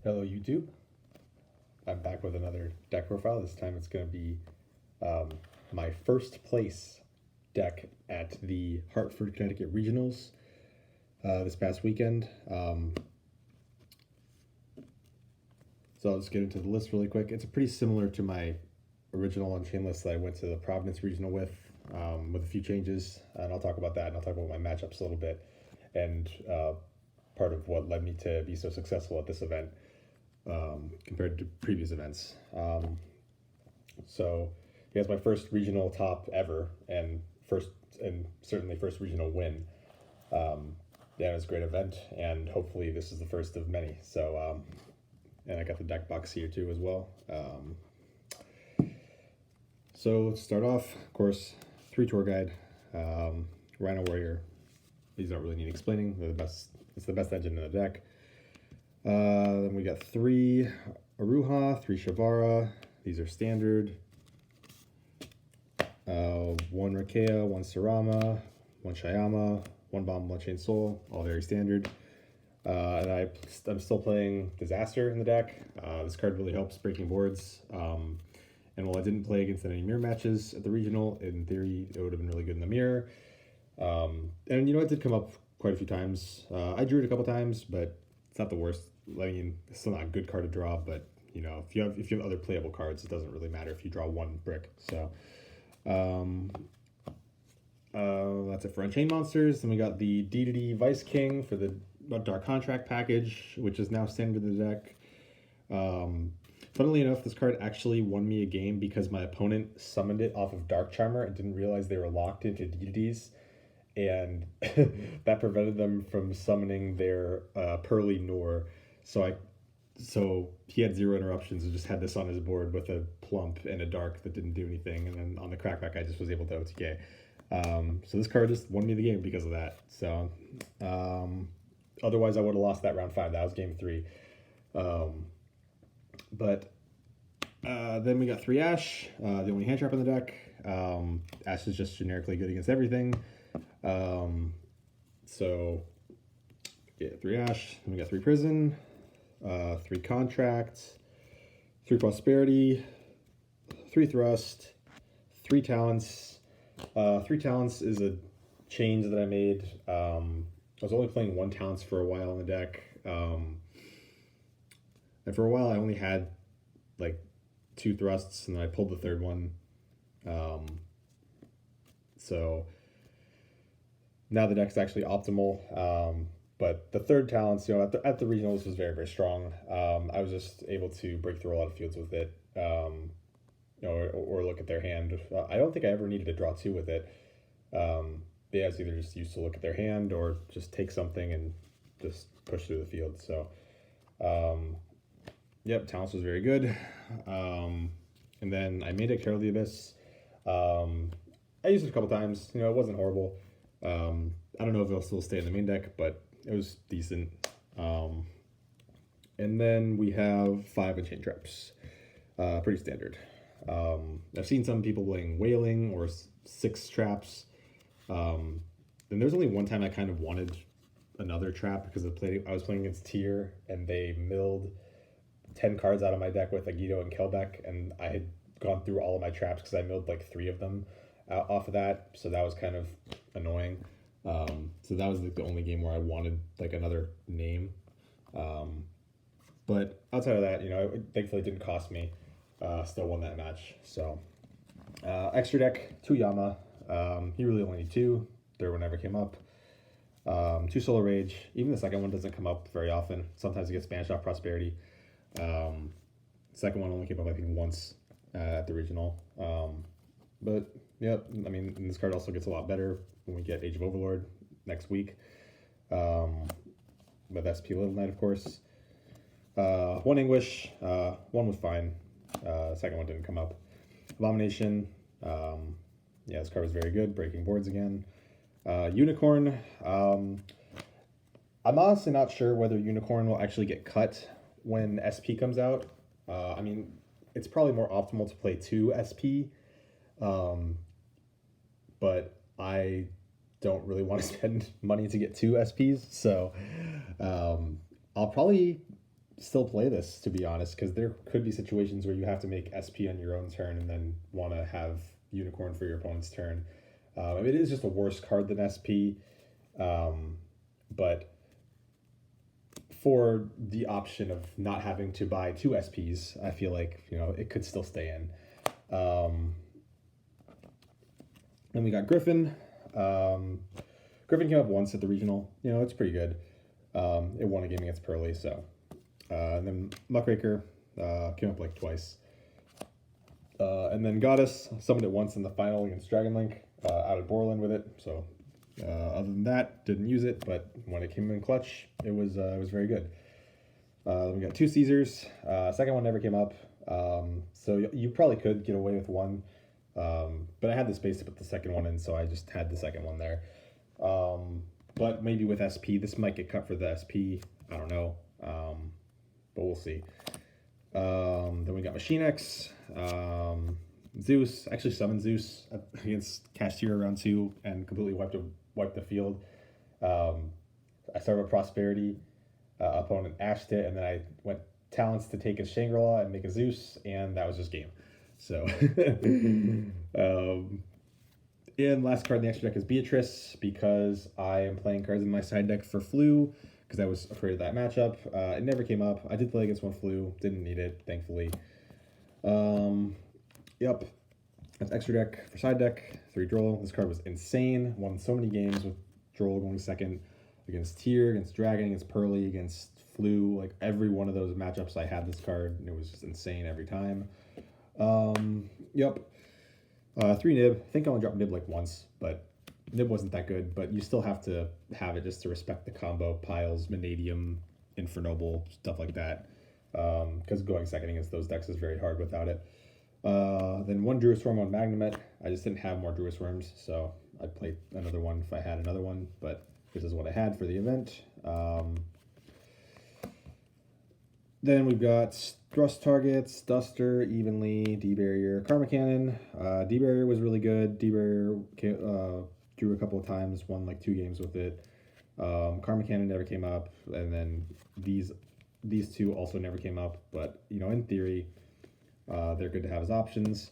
Hello YouTube. I'm back with another deck profile. This time it's going to be um, my first place deck at the Hartford, Connecticut Regionals this past weekend. So I'll just get into the list really quick. It's pretty similar to my original Unchained list that I went to the Providence Regional with a few changes. And I'll talk about that, and I'll talk about my matchups a little bit and part of what led me to be so successful at this event compared to previous events. So he has my first regional top ever, and certainly first regional win. Yeah, it was a great event, and hopefully this is the first of many. So, and I got the deck box here too as well. So let's start off. Of course, 3 tour guide, Rhino Warrior. These don't really need explaining. They're the best. It's the best engine in the deck. Then we got 3 Aruha, 3 Shavara. These are standard. 1 Rakea, 1 Sarama, 1 Shayama, 1 Bomb, 1 Chain Soul, all very standard. And I'm still playing Disaster in the deck. This card really helps breaking boards. And while I didn't play against any mirror matches at the regional, in theory it would have been really good in the mirror. And it did come up quite a few times. I drew it a couple times, but it's not the worst. I mean, it's still not a good card to draw, but if you have other playable cards, it doesn't really matter if you draw 1 brick. So that's it for Unchained Monsters. Then we got the D Vice King for the Dark Contract package, which is now standard in the deck. Funnily enough, this card actually won me a game because my opponent summoned it off of Dark Charmer and didn't realize they were locked into deities, and that prevented them from summoning their Pearly Noor. So he had 0 interruptions and just had this on his board with a plump and a dark that didn't do anything, and then on the crackback I just was able to OTK. So this card just won me the game because of that. So otherwise I would have lost that round 5. That was game 3. But then we got 3 Ash, the only hand trap in the deck. Ash is just generically good against everything. So yeah, 3 Ash. Then we got 3 Prison, 3 Contract, 3 Prosperity, 3 Thrust, 3 Talents. 3 Talents is a change that I made. I was only playing 1 Talents for a while in the deck. And for a while I only had like 2 Thrusts, and then I pulled the 3rd one. So now the deck's actually optimal. But the 3rd Talents, at the regionals was very, very strong. I was just able to break through a lot of fields with it. Or look at their hand. I don't think I ever needed to draw 2 with it. They guys either just used to look at their hand or just take something and just push through the field. So, yep, Talents was very good. And then I made it Herald of the Abyss. I used it a couple times. It wasn't horrible. I don't know if it'll still stay in the main deck, but it was decent. And then we have 5 Unchained Traps. Pretty standard. I've seen some people playing Wailing or 6 traps. And there's only one time I kind of wanted another trap because I was playing against Tyr, and they milled 10 cards out of my deck with Agito and Kelbeck, and I had gone through all of my traps because I milled like 3 of them off of that. So that was kind of annoying. So that was like the only game where I wanted like another name. But outside of that, thankfully it didn't cost me. Still won that match. So extra deck, 2 Yama. He really only need 2. 3rd one never came up. 2 Solar Rage. Even the 2nd one doesn't come up very often. Sometimes it gets banished off Prosperity. 2nd one only came up I think once at the regional. But yeah, I mean, this card also gets a lot better when we get Age of Overlord next week. With SP Little Knight, of course. 1 Anguish. 1 was fine. 2nd one didn't come up. Abomination. Yeah, this card was very good. Breaking boards again. Unicorn. I'm honestly not sure whether Unicorn will actually get cut when SP comes out. I mean, it's probably more optimal to play 2 SP. But I don't really want to spend money to get 2 SPs. So I'll probably still play this, to be honest, because there could be situations where you have to make SP on your own turn and then want to have Unicorn for your opponent's turn. I mean, it is just a worse card than SP, but for the option of not having to buy 2 SPs, I feel like, you know, it could still stay in. Then we got Griffin. Griffin came up once at the regional. You know, it's pretty good. It won a game against Pearly, so. And then Muckraker came up like twice. And then Goddess summoned it once in the final against Dragon Link. Out of Borland with it. So other than that, didn't use it, but when it came in clutch, it was very good. Then we got 2 Caesars. Second one never came up. So you probably could get away with one. But I had the space to put the second one in, so I just had the second one there. But maybe with SP, this might get cut for the SP. I don't know. But we'll see. Then we got Machine X. Zeus, actually summoned Zeus against Kashtira round 2 and completely wiped the field. I started with Prosperity. Opponent ashed it, and then I went Talents to take a Shangri-La and make a Zeus, and that was just game. So, and last card in the extra deck is Beatrice, because I am playing cards in my side deck for Flu, because I was afraid of that matchup. It never came up. I did play against one Flu, didn't need it, thankfully. Yep, that's extra deck for side deck. 3 Droll. This card was insane. Won so many games with Droll going second against Tyr, against Dragon, against Pearly, against Flu. Like every one of those matchups, I had this card, and it was just insane every time. Yep. 3 Nib. I think I only dropped Nib like once, but Nib wasn't that good. But you still have to have it just to respect the combo. Piles, Vanadium, Infernoble, stuff like that. Because going second against those decks is very hard without it. Then 1 Druid Swarm on Magnemite. I just didn't have more Druid Swarms, so I'd play another one if I had another one, but this is what I had for the event. Then we've got Thrust Targets, Duster, Evenly, D-Barrier, Karma Cannon. D-Barrier was really good. D-Barrier drew a couple of times, won like 2 games with it. Karma Cannon never came up, and then these 2 also never came up, but, you know, in theory, they're good to have as options.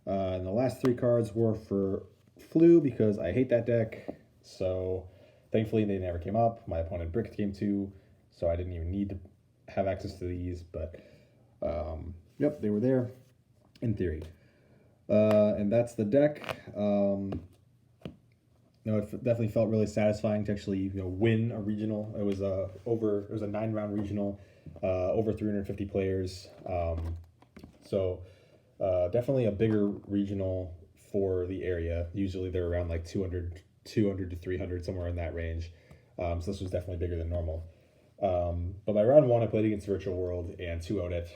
And the last 3 cards were for Flu, because I hate that deck. So thankfully they never came up. My opponent bricked game 2, so I didn't even need to have access to these. But yep, they were there in theory. And that's the deck. It definitely felt really satisfying to actually, you know, win a regional. It was a 9-round regional, over 350 players. So definitely a bigger regional for the area. Usually they're around like 200 to 300, somewhere in that range. So this was definitely bigger than normal. But by round 1, I played against Virtual World and 2-0'd it.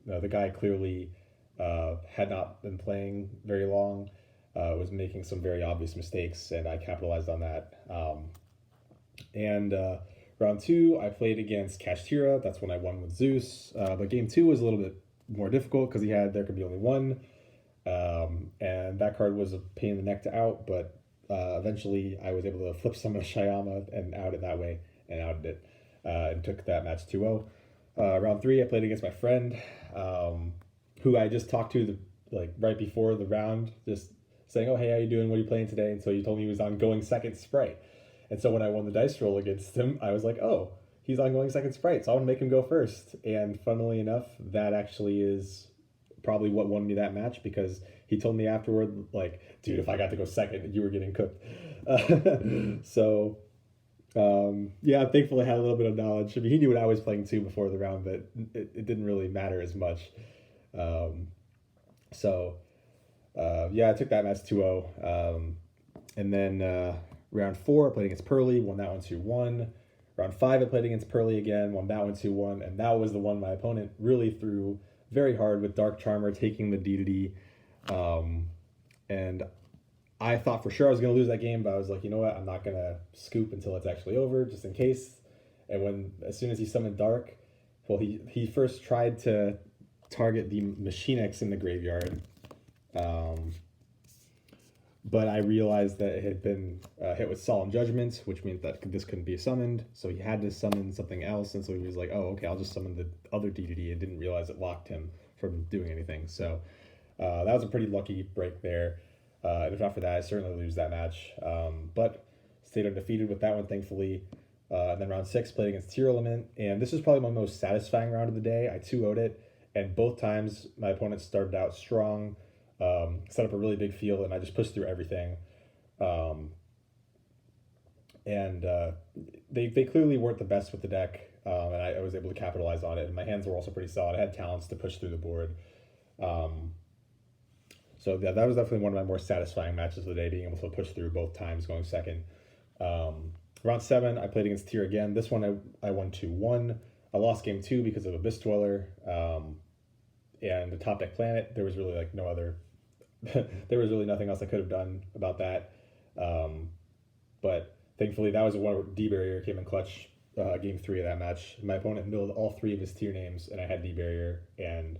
The guy clearly had not been playing very long, was making some very obvious mistakes, and I capitalized on that. Round 2, I played against Kashtira. That's when I won with Zeus. But game 2 was a little bit more difficult because there could be only one. And that card was a pain in the neck to out, but eventually I was able to flip summon a Shyama and out it that way, and outed it, and took that match 2-0. Round 3, I played against my friend, who I just talked to right before the round, just saying, "Oh, hey, how you doing? What are you playing today?" And so he told me he was on Going Second Sprite. And so when I won the dice roll against him, I was like, "Oh, he's on Going Second Sprite, so I want to make him go first." And funnily enough, that actually is probably what won me that match, because he told me afterward, like, "Dude, if I got to go second, you were getting cooked." So, yeah, I'm thankful I had a little bit of knowledge. I mean, he knew what I was playing too before the round, but it didn't really matter as much. Yeah, I took that match 2-0. And then round 4, I played against Pearly, won that one 2-1. Round 5, I played against Pearly again, won that one 2-1. And that was the one my opponent really threw very hard with Dark Charmer taking the D. And I thought for sure I was going to lose that game, but I was like, you know what? I'm not going to scoop until it's actually over, just in case. And as soon as he summoned Dark, well, he first tried to target the Machine X in the graveyard. but I realized that it had been hit with Solemn Judgment, which means that this couldn't be summoned. So he had to summon something else, and so he was like, "Oh, okay, I'll just summon the other DDD," and didn't realize it locked him from doing anything. So that was a pretty lucky break there. And if not for that, I certainly lose that match. But stayed undefeated with that one, thankfully. And then round 6, played against Tearlament, and this was probably my most satisfying round of the day. I 2-0'd it, and both times my opponent started out strong, set up a really big field, and I just pushed through everything. And they clearly weren't the best with the deck, and I was able to capitalize on it. And my hands were also pretty solid. I had talents to push through the board. So that was definitely one of my more satisfying matches of the day, being able to push through both times, going second. Round 7, I played against Tyr again. This one I won 2-1. I lost game 2 because of Abyss Dweller and the top deck planet. There was really like no other. There was really nothing else I could have done about that. But thankfully, that was one where D-Barrier came in clutch. Game 3 of that match. My opponent milled all 3 of his Tyr names, and I had D-Barrier, and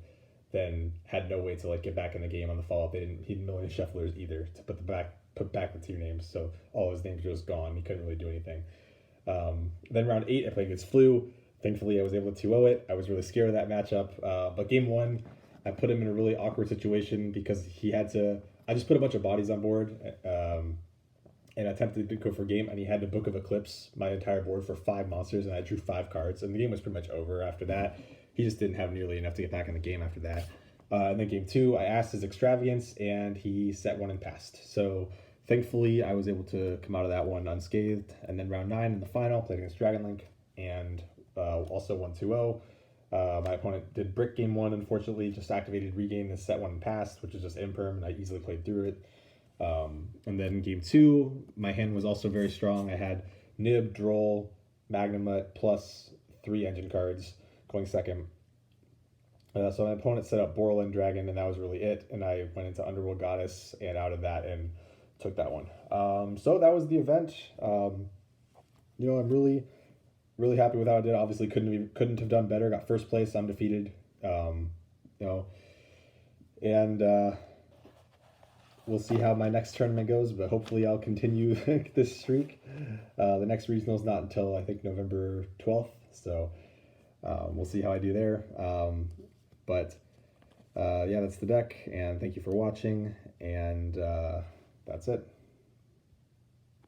then had no way to like get back in the game on the follow-up. He didn't mill any shufflers either to put back the 2 names, so all his names were just gone. He couldn't really do anything. Then round 8, I played against Flu. Thankfully, I was able to 2-0 it. I was really scared of that matchup. But game 1, I put him in a really awkward situation because he had to. I just put a bunch of bodies on board and attempted to go for game, and he had to Book of Eclipse my entire board for 5 monsters, and I drew 5 cards, and the game was pretty much over after that. He just didn't have nearly enough to get back in the game after that. And then game 2, I asked his Extravagance, and he set 1 and passed. So thankfully, I was able to come out of that one unscathed. And then round 9 in the final, played against Dragonlink, and also won 2-0. My opponent did brick game 1, unfortunately, just activated Regain and set 1 and passed, which is just imperm, and I easily played through it. And then game 2, my hand was also very strong. I had Nib, Droll, Magnamut, plus 3 engine cards going second. So my opponent set up Borland Dragon, and that was really it. And I went into Underworld Goddess and out of that and took that one. So that was the event. I'm really, really happy with how I did. Obviously, couldn't have done better. Got first place, undefeated. And we'll see how my next tournament goes, but hopefully I'll continue this streak. The next regional is not until I think November 12th, so we'll see how I do there. Yeah, that's the deck, and thank you for watching, and that's it.